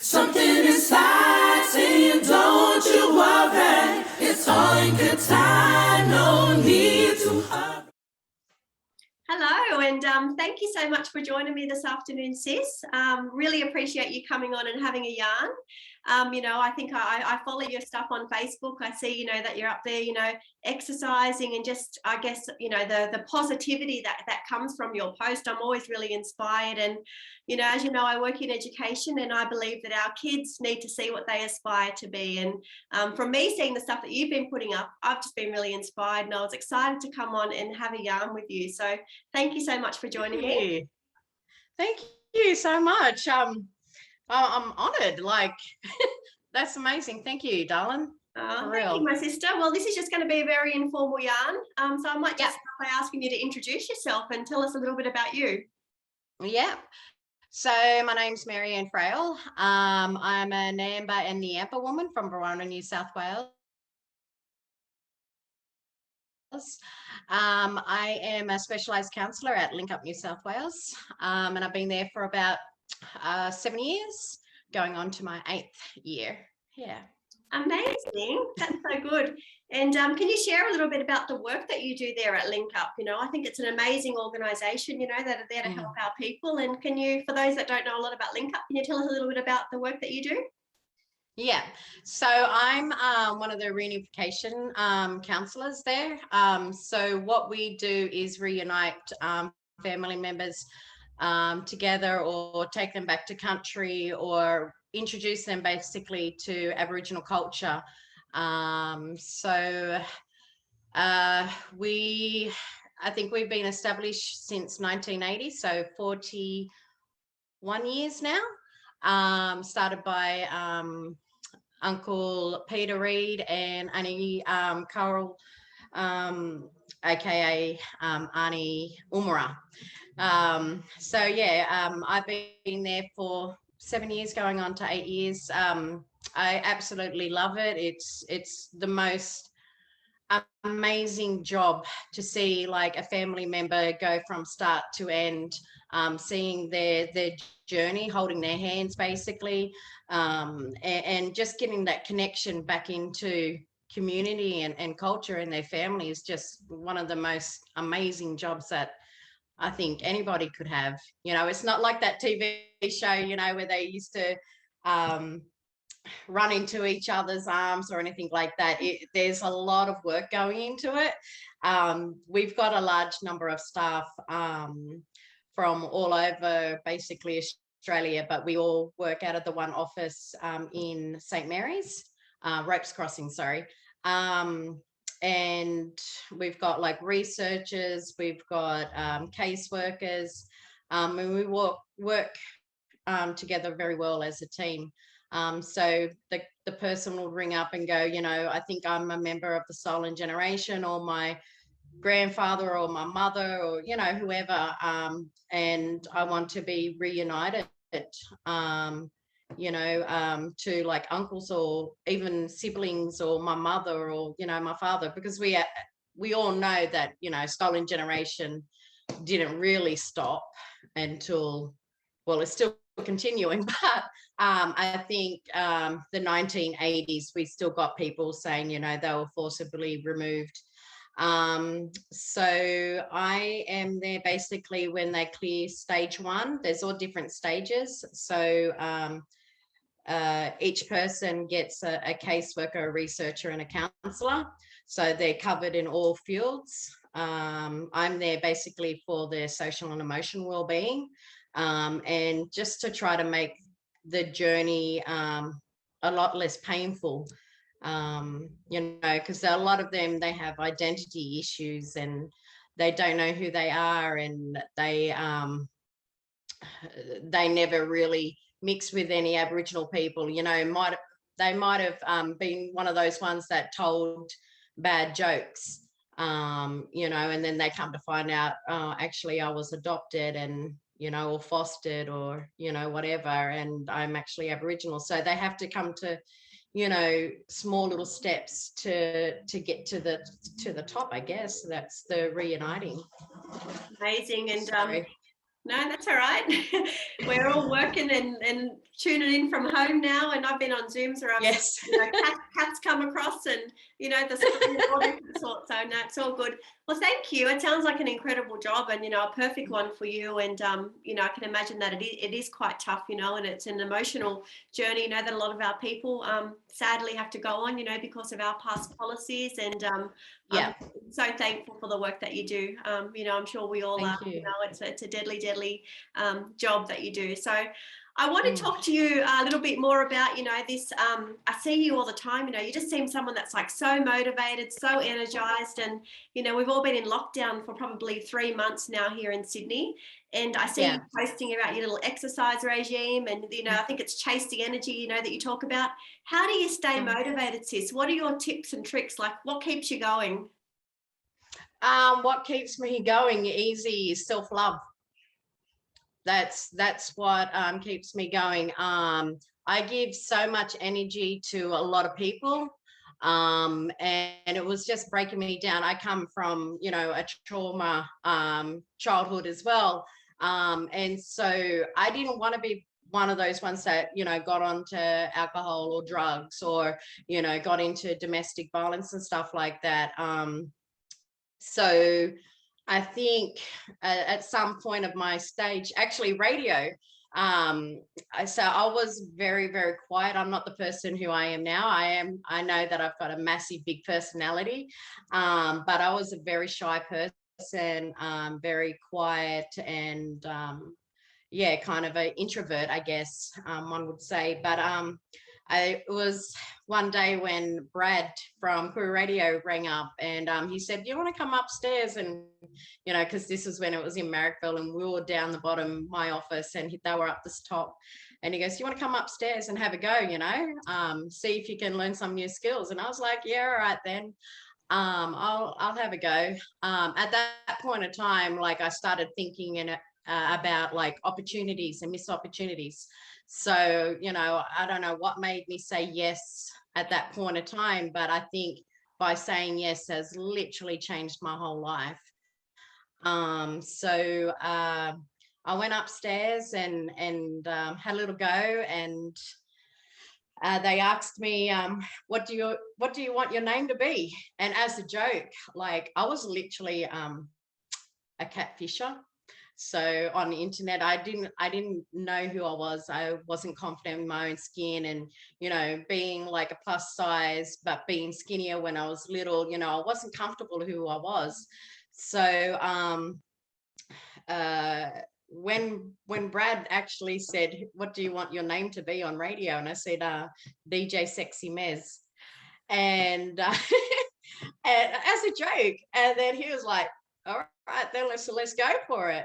Something inside saying, don't you worry, it's all in good time, no need to hurry. Hello, and thank you so much for joining me this afternoon, sis. Really appreciate you coming on and having a yarn. I think I follow your stuff on Facebook. I see, that you're up there, exercising, and just, I guess, the positivity that comes from your post. I'm always really inspired. And, as you know, I work in education, and I believe that our kids need to see what they aspire to be. And from me seeing the stuff that you've been putting up, I've just been really inspired, and I was excited to come on and have a yarn with you. So thank you so much for joining me. Thank you so much. I'm honoured. Like, that's amazing. Thank you, darling. Thank you, my sister. Well, this is just going to be a very informal yarn. So I might just start by asking you to introduce yourself and tell us a little bit about you. Yeah. So my name's Mary-Anne Frail. I'm a Namba and Niampa woman from Verona, New South Wales. I am a specialised counsellor at Link Up New South Wales, and I've been there for about 7 years, going on to my 8th year. Yeah. Amazing. That's so good. And can you share a little bit about the work that you do there at Link Up? I think it's an amazing organisation, that are there to help our people. And can you, for those that don't know a lot about Link Up, can you tell us a little bit about the work that you do? Yeah, so I'm one of the Reunification counsellors there. So what we do is reunite family members together, or take them back to country, or introduce them basically to Aboriginal culture. I think we've been established since 1980, so 41 years now. Started by Uncle Peter Reid and Annie Carl, aka Annie Umara. I've been there for 7 years, going on to 8 years. I absolutely love it. It's the most amazing job to see, like, a family member go from start to end, seeing their journey, holding their hands basically, and just getting that connection back into community and culture and their family is just one of the most amazing jobs that I think anybody could have. It's not like that TV show, where they used to run into each other's arms or anything like that. There's a lot of work going into it. We've got a large number of staff from all over basically Australia, but we all work out of the one office in St. Mary's, Ropes Crossing, sorry. And we've got like researchers, we've got caseworkers, and we work together very well as a team. So the person will ring up and go, I think I'm a member of the stolen generation, or my grandfather or my mother, or whoever, and I want to be reunited, to like uncles or even siblings, or my mother, or my father, because we all know that stolen generation didn't really stop until, well, it's still continuing, but I think the 1980s we still got people saying they were forcibly removed. So I am there basically when they clear stage 1. There's all different stages, so each person gets a caseworker, a researcher, and a counsellor, so they're covered in all fields. I'm there basically for their social and emotional well-being, and just to try to make the journey a lot less painful, because a lot of them, they have identity issues and they don't know who they are, and they never really mix with any Aboriginal people. They might have been one of those ones that told bad jokes, and then they come to find out, actually I was adopted and or fostered, or whatever, and I'm actually Aboriginal. So they have to come to small little steps to get to the top, I guess. That's the reuniting. Amazing. And no, that's all right. We're all working and tuning in from home now, and I've been on Zooms where I've Yes. cats come across, and the screen and all different sorts. So no, it's all good. Well, thank you. It sounds like an incredible job, and a perfect one for you. And I can imagine that it is quite tough, and it's an emotional journey. That a lot of our people sadly have to go on, because of our past policies. And I'm so thankful for the work that you do. I'm sure we all are. It's a deadly job that you do. So I want to talk to you a little bit more about, this. I see you all the time. You just seem someone that's like so motivated, so energized, and we've all been in lockdown for probably 3 months now here in Sydney. And I see you posting about your little exercise regime, and I think it's chase the energy, that you talk about. How do you stay motivated, sis? What are your tips and tricks? Like, what keeps you going? What keeps me going easy is self-love. That's what keeps me going. I give so much energy to a lot of people, and it was just breaking me down. I come from a trauma childhood as well, and so I didn't want to be one of those ones that got onto alcohol or drugs, or got into domestic violence and stuff like that. So I think at some point of my stage, actually radio, so I was very, very quiet. I'm not the person who I am now. I know that I've got a massive, big personality, but I was a very shy person, very quiet, and kind of an introvert, I guess one would say. But it was one day when Brad from Crew Radio rang up, and he said, "Do you want to come upstairs?" And because this is when it was in Marrickville, and we were down the bottom, my office, and they were up this top. And he goes, "Do you want to come upstairs and have a go? See if you can learn some new skills." And I was like, "Yeah, all right then. I'll have a go." At that point of time, like, I started thinking about like opportunities and missed opportunities. So, I don't know what made me say yes at that point of time, but I think by saying yes has literally changed my whole life. So I went upstairs and had a little go, and they asked me, what do you want your name to be? And as a joke, like, I was literally a catfisher. So on the internet, I didn't know who I was. I wasn't confident in my own skin, and being like a plus size but being skinnier when I was little, I wasn't comfortable who I was. So when Brad actually said, "What do you want your name to be on radio?" and I said, DJ Sexy Mez, and and as a joke, and then he was like, "All right, then let's go for it."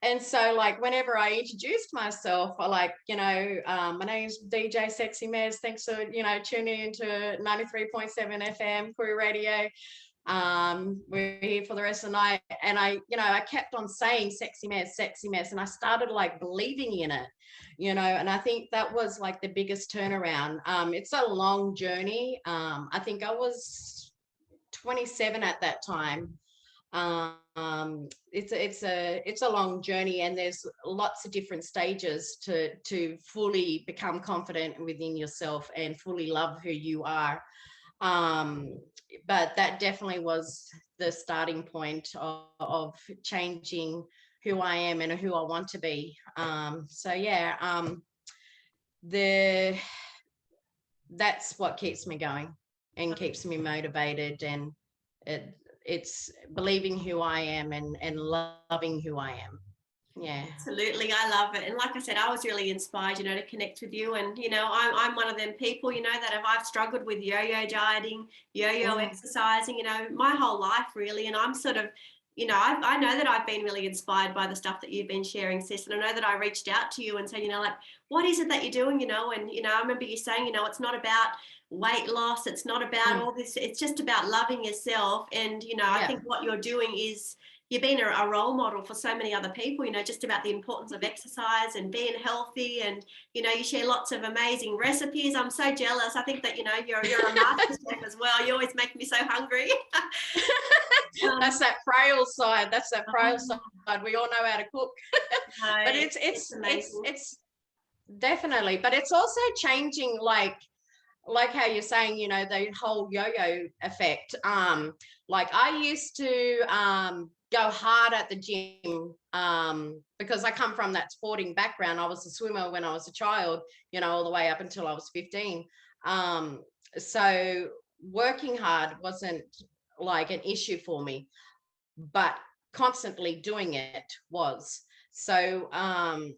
And so, like, whenever I introduced myself, I like, my name's DJ Sexy Mez. Thanks for, tuning into 93.7 FM Crew Radio. We're here for the rest of the night. And I kept on saying Sexy Mez, and I started like believing in it, and I think that was like the biggest turnaround. It's a long journey. I think I was 27 at that time. It's a long journey, and there's lots of different stages to fully become confident within yourself and fully love who you are. But that definitely was the starting point of changing who I am and who I want to be. So yeah, that's what keeps me going and keeps me motivated, and it's believing who I am and loving who I am. Yeah, absolutely. I love it. And like I said, I was really inspired, to connect with you. And, I'm one of them people, that I've struggled with yo-yo dieting, yo-yo exercising, my whole life really. And I'm sort of, I know that I've been really inspired by the stuff that you've been sharing, sis. And I know that I reached out to you and said, like, what is it that you're doing, and, I remember you saying, it's not about weight loss. It's not about all this. It's just about loving yourself. And, I think what you're doing is, you've been a role model for so many other people, just about the importance of exercise and being healthy. And, you share lots of amazing recipes. I'm so jealous. I think that, you're a master chef as well. You always make me so hungry. That's that frail side. We all know how to cook. But it's Definitely. But it's also changing, like how you're saying, you know, the whole yo-yo effect. Like I used to go hard at the gym because I come from that sporting background. I was a swimmer when I was a child, you know, all the way up until I was 15. So working hard wasn't like an issue for me, but constantly doing it was. So I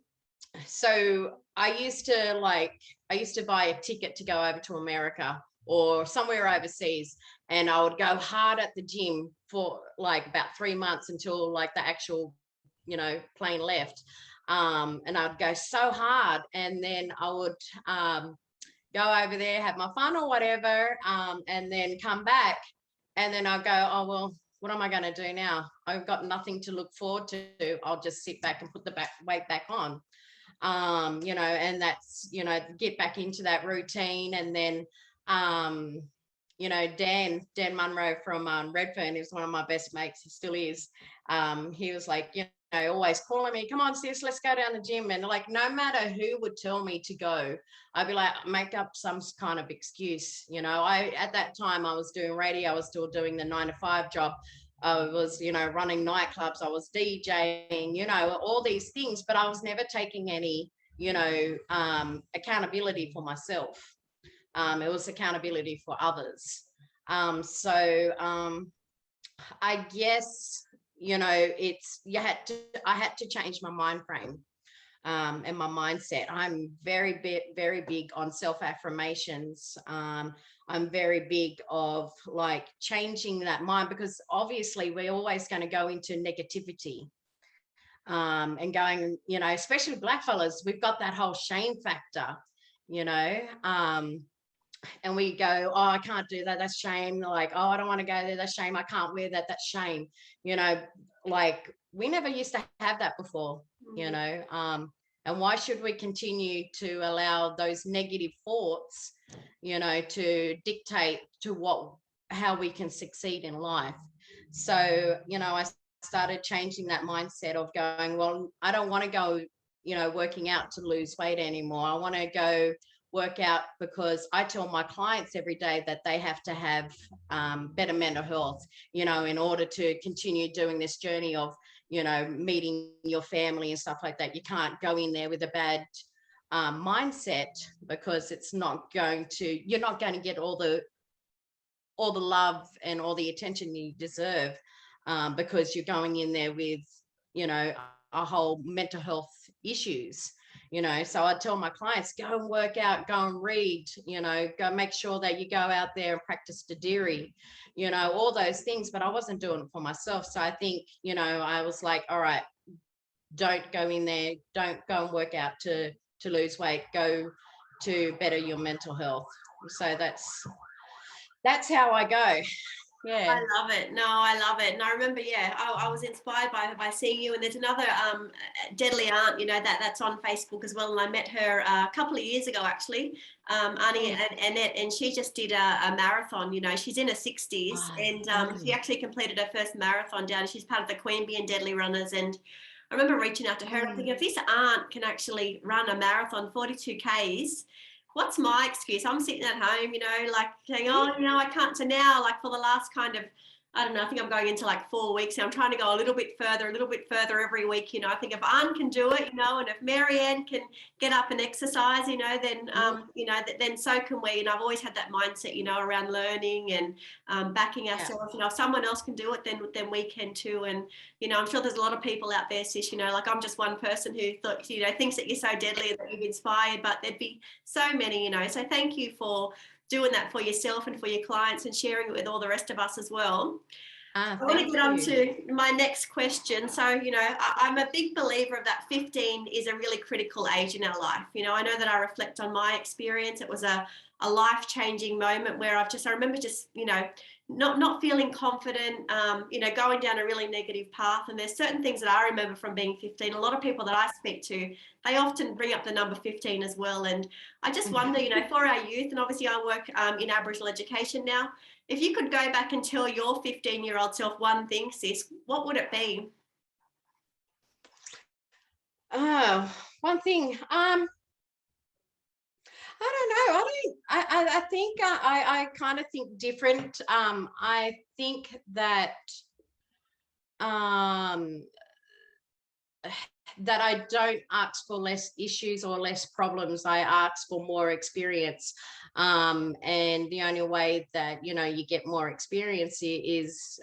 used to buy a ticket to go over to America or somewhere overseas, and I would go hard at the gym for like about 3 months until like the actual, you know, plane left. And I'd go so hard, and then I would go over there, have my fun or whatever, and then come back, and then I'll go, oh well, what am I going to do now? I've got nothing to look forward to. I'll just sit back and put the weight back on. You know, and that's, you know, get back into that routine. And then you know, Dan Munro from Redfern is one of my best mates. He still is. He was like, you know, always calling me, come on sis, let's go down the gym. And like, no matter who would tell me to go, I'd be like, make up some kind of excuse. You know, at that time I was doing radio, I was still doing the 9 to 5 job. I was, you know, running nightclubs, I was DJing, you know, all these things, but I was never taking any, you know, accountability for myself. It was accountability for others. I guess, you know, I had to change my mind frame and my mindset. I'm very big on self-affirmations. I'm very big of like changing that mind, because obviously we're always going to go into negativity and going, you know, especially black fellas, we've got that whole shame factor, you know, and we go, oh, I can't do that, that's shame. Like, oh, I don't want to go there, that's shame. I can't wear that, that's shame. You know, like we never used to have that before, you know. And why should we continue to allow those negative thoughts, you know, to dictate to how we can succeed in life? So, you know, I started changing that mindset of going, well, I don't want to go, you know, working out to lose weight anymore. I want to go work out because I tell my clients every day that they have to have better mental health, you know, in order to continue doing this journey of, you know, meeting your family and stuff like that. You can't go in there with a bad mindset, because it's not going to, you're not going to get all the love and all the attention you deserve, because you're going in there with, you know, a whole mental health issues, you know. So I tell my clients, go and work out, go and read, you know, go make sure that you go out there and practice the dairy, you know, all those things. But I wasn't doing it for myself. So I think, you know, I was like, all right, don't go in there, don't go and work out to lose weight, go to better your mental health. So that's how I go. Yeah. I love it. No, I love it. And I remember, yeah, I was inspired by seeing you. And there's another deadly aunt, you know, that's on Facebook as well. And I met her a couple of years ago, actually, Annie and Annette, and she just did a marathon. You know, she's in her 60s, and she actually completed her first marathon down. She's part of the Queanbeyan Deadly Runners. And I remember reaching out to her and thinking, if this aunt can actually run a marathon, 42 Ks, what's my excuse? I'm sitting at home, you know, like saying, oh, you know, I can't. So now, like for the last kind of, I don't know, I think I'm going into like 4 weeks and I'm trying to go a little bit further every week. You know, I think if Anne can do it, you know, and if Mary-Anne can get up and exercise, you know, then, you know, then so can we. And I've always had that mindset, you know, around learning and backing ourselves. You know, if someone else can do it, then we can too. And, you know, I'm sure there's a lot of people out there, sis, you know, like I'm just one person who thought, you know, thinks that you're so deadly that you've inspired, but there'd be so many, you know. So thank you for doing that for yourself and for your clients and sharing it with all the rest of us as well. I want to get on to my next question. So, you know, I'm a big believer of that 15 is a really critical age in our life. You know, I know that I reflect on my experience. It was a life-changing moment where I remember just, you know, not feeling confident, you know, going down a really negative path. And there's certain things that I remember from being 15. A lot of people that I speak to, they often bring up the number 15 as well. And I just wonder, you know, for our youth, and obviously I work in Aboriginal education now, if you could go back and tell your 15-year-old self one thing, sis, what would it be? Oh, one thing. I think I kind of think different. I think that that I don't ask for less issues or less problems. I ask for more experience. And the only way that, you know, you get more experience is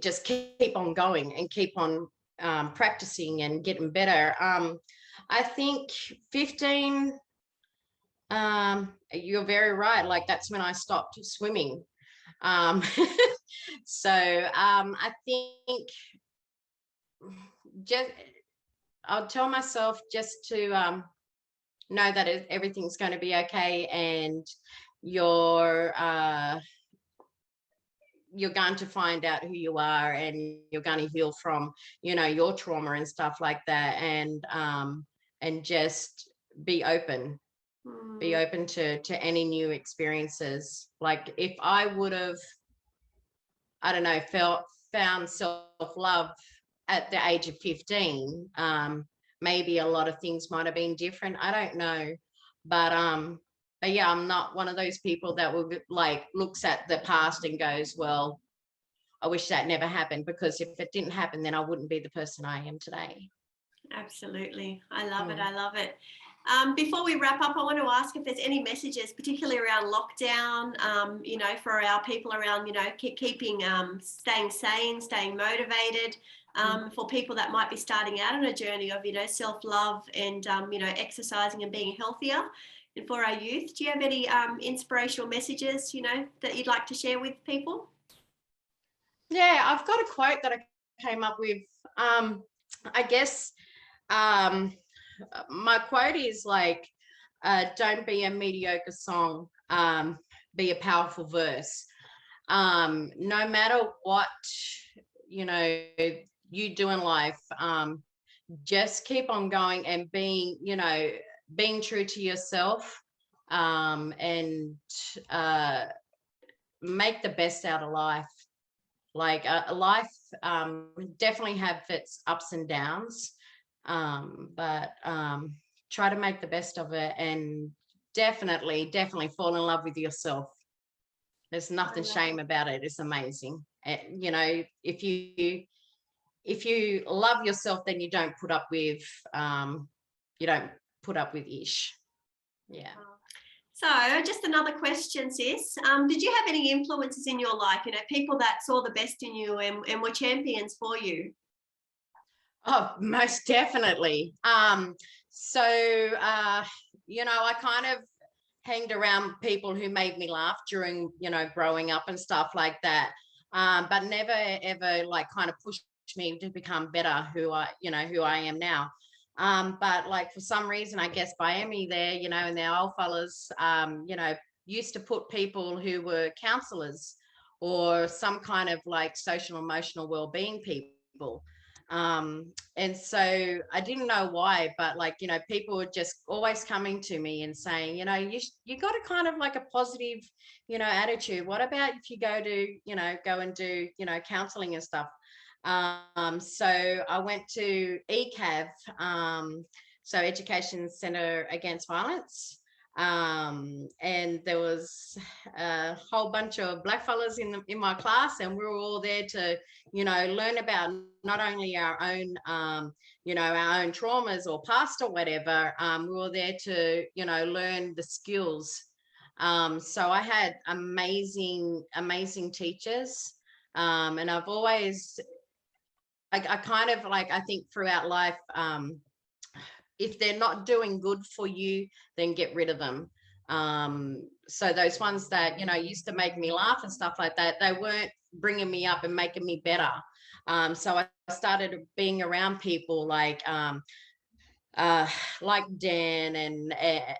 just keep on going and keep on practicing and getting better. I think 15, you're very right. Like that's when I stopped swimming. So I think just I'll tell myself just to know that everything's going to be okay, and you're going to find out who you are, and you're going to heal from, you know, your trauma and stuff like that, and just be open. Be open to any new experiences. Like if I would have, I don't know, found self-love at the age of 15, maybe a lot of things might have been different. I don't know. But yeah, I'm not one of those people that will like looks at the past and goes, well, I wish that never happened, because if it didn't happen, then I wouldn't be the person I am today. Absolutely. I love it. I love it. Before we wrap up, I want to ask if there's any messages, particularly around lockdown, you know, for our people around, you know, keeping, staying sane, staying motivated, for people that might be starting out on a journey of, you know, self-love and, you know, exercising and being healthier. And for our youth, do you have any inspirational messages, you know, that you'd like to share with people? Yeah, I've got a quote that I came up with. I guess my quote is like, don't be a mediocre song, be a powerful verse. No matter what, you know, you do in life, just keep on going and being, you know, being true to yourself, and make the best out of life. Like life definitely have its ups and downs, but try to make the best of it, and definitely fall in love with yourself. There's nothing shame about it. It's amazing. You know, if you love yourself, then you don't put up with ish. Yeah. So just another question, sis. Did you have any influences in your life, you know, people that saw the best in you and were champions for you? Oh, most definitely. So you know, I kind of hanged around people who made me laugh during, you know, growing up and stuff like that. But never ever like kind of pushed me to become better who I am now. But like for some reason, I guess Miami there, you know, and their old fellas, you know, used to put people who were counselors or some kind of like social emotional well-being people. And so I didn't know why, but like, you know, people were just always coming to me and saying, you know, you got a kind of like a positive, you know, attitude. What about if you go and do, you know, counseling and stuff? So I went to ECAV, so Education Centre Against Violence. And there was a whole bunch of black fellas in my class, and we were all there to, you know, learn about not only our own, you know, our own traumas or past or whatever. We were there to, you know, learn the skills. So I had amazing teachers, and I've always, I kind of like, I think throughout life, if they're not doing good for you, then get rid of them. So those ones that, you know, used to make me laugh and stuff like that, they weren't bringing me up and making me better. So I started being around people like Dan and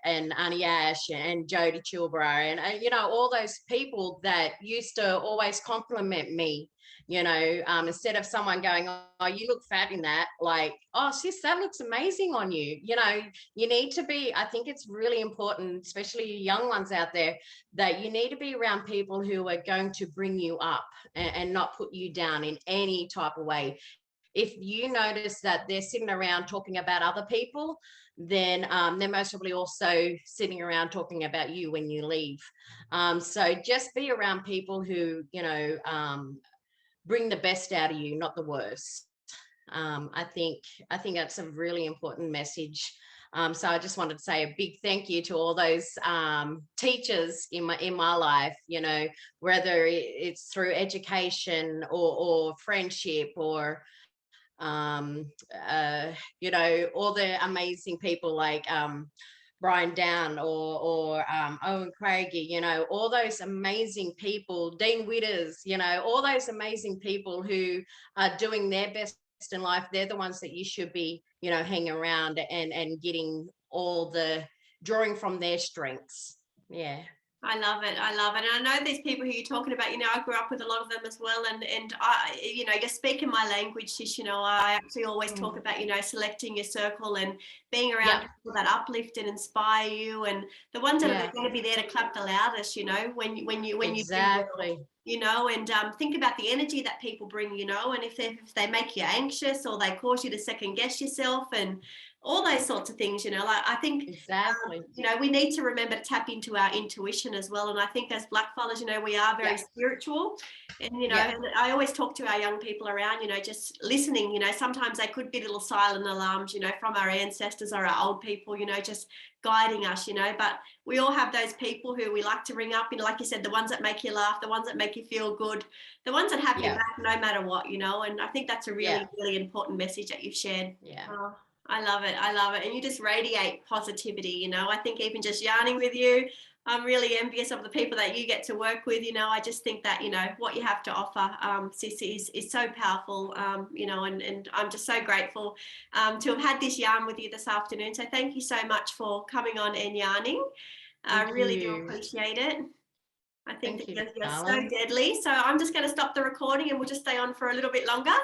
Annie Ash and Jodie Chilborough, and you know, all those people that used to always compliment me, you know, instead of someone going, oh, you look fat in that, like, oh sis, that looks amazing on you. You know, you need to be, I think it's really important, especially young ones out there, that you need to be around people who are going to bring you up and not put you down in any type of way. if you notice that they're sitting around talking about other people, then they're most probably also sitting around talking about you when you leave. So just be around people who, you know, bring the best out of you, not the worst. I think that's a really important message. So I just wanted to say a big thank you to all those teachers in my life, you know, whether it's through education or friendship or you know, all the amazing people like Brian Down or Owen Craigie, you know, all those amazing people, Dean Witters, you know, all those amazing people who are doing their best in life. They're the ones that you should be, you know, hanging around and getting all the drawing from their strengths. Yeah. I love it. I love it. And I know these people who you're talking about, you know, I grew up with a lot of them as well. And I, you know, you're speaking my language, Sis, you know, I actually always talk about, you know, selecting your circle and being around people that uplift and inspire you, and the ones that are going to be there to clap the loudest, you know, when you do well, you know, and think about the energy that people bring, you know, and if they make you anxious or they cause you to second guess yourself and all those sorts of things, you know, like I think, you know, we need to remember to tap into our intuition as well. And I think as blackfellas, you know, we are very spiritual, and, you know, and I always talk to our young people around, you know, just listening, you know, sometimes they could be little silent alarms, you know, from our ancestors or our old people, you know, just guiding us, you know, but we all have those people who we like to ring up, you know, like you said, the ones that make you laugh, the ones that make you feel good, the ones that have your back no matter what, you know. And I think that's a really, really important message that you've shared. I love it. I love it. And you just radiate positivity, you know. I think even just yarning with you, I'm really envious of the people that you get to work with, you know. I just think that, you know, what you have to offer, Sis, is so powerful, you know, and I'm just so grateful to have had this yarn with you this afternoon. So thank you so much for coming on and yarning. I really do appreciate it. I think that you're so deadly. So I'm just going to stop the recording and we'll just stay on for a little bit longer.